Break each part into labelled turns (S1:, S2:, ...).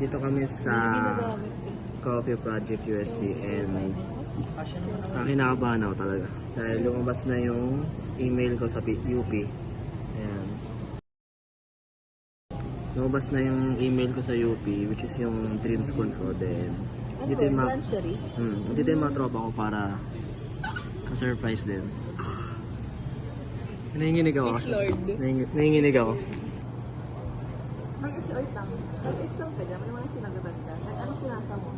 S1: Dito kami sa Coffee Project UST and kinakabahan ako talaga. Dahil lumabas na yung email ko sa UP. Ayan. Lumabas na yung email ko sa UP, which is yung dream school ko. Then, dito yung mga tropa ko para surprise din. Nanginginig ako. Nanginginig ako.
S2: Mag-exam lang. Mag-exam ka dyan. May mga sinagutan ka. At anong pinasa mo?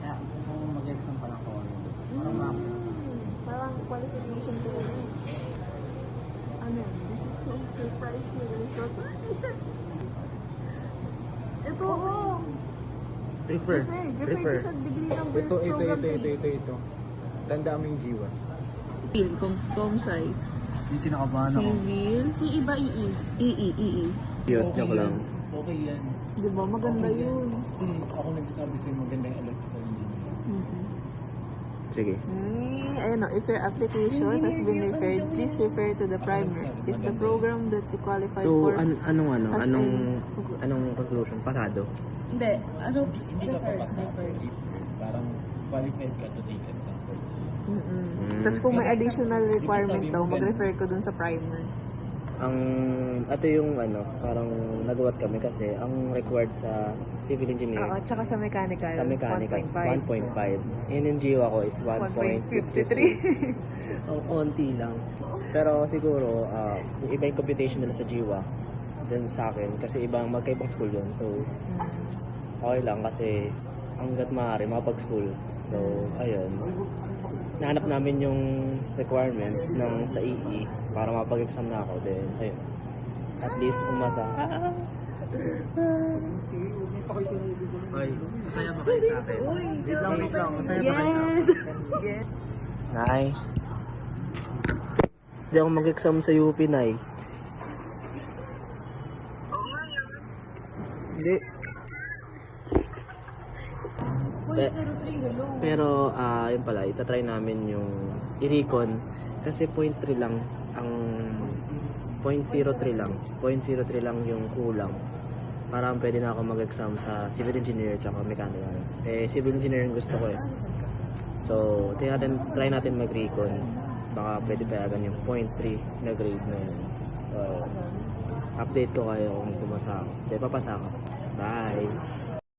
S1: Kaya, kung mag-exam pa lang ako.
S2: Parang qualification ko rin. Ano yun? This is so surprise me. Ito, oo.
S1: Refer
S2: Refer sa degree number program.
S1: Ito. Tandaan mo yung GWAS.
S2: Civil, Comsci.
S1: Yung kinakabahan ako.
S2: Civil, si iba II.
S1: Yun, joke lang.
S3: Okay yan.
S2: Di ba? Maganda yun.
S3: Ako nagsabi sa'yo maganda yung electrical engineering.
S1: Sige.
S2: Ayun o, if your application has been referred, please refer to the primer. If the program that you qualify
S1: So,
S2: for...
S1: anong conclusion? Pasado?
S2: Hindi,
S3: Hindi ka papasa. Parang qualified ka to take exam for this.
S2: Tapos kung may additional requirement daw, mag-refer ko dun sa primer.
S1: Ito yung parang nagawa kami kasi ang required sa civil engineering.
S2: Oo, tsaka sa mechanical.
S1: Sa mechanical, 1.5. Yun yung GWA ko is 1.53. Ang konti lang. Pero siguro, iba yung computation nila sa GWA dun sa akin. Kasi magkaibang school yun. So, okay lang kasi hanggat maaari, makapag-school. So, ayun. Nahanap namin yung requirements ng sa EE para mapag-exam na ako. Then, ayun. At least, umasa. Ay, masaya ba kayo sa akin? Wait lang. Masaya ba kayo sa akin?
S2: Yes!
S1: Nay. Hindi ako mag-exam sa UP, Nay. Hindi. Pero, yun pala, itatry namin yung i-recon kasi 0.3 lang ang 0.03 lang. 0.03 lang yung kulang. Parang pwede na ako mag-exam sa civil engineer tsaka mechanical. Civil engineering gusto ko eh. So, try natin mag-recon. Baka pwede payagan yung 0.3 na grade na yun. So, update ko kayo kung pumasa ako. Papasa ako. Bye!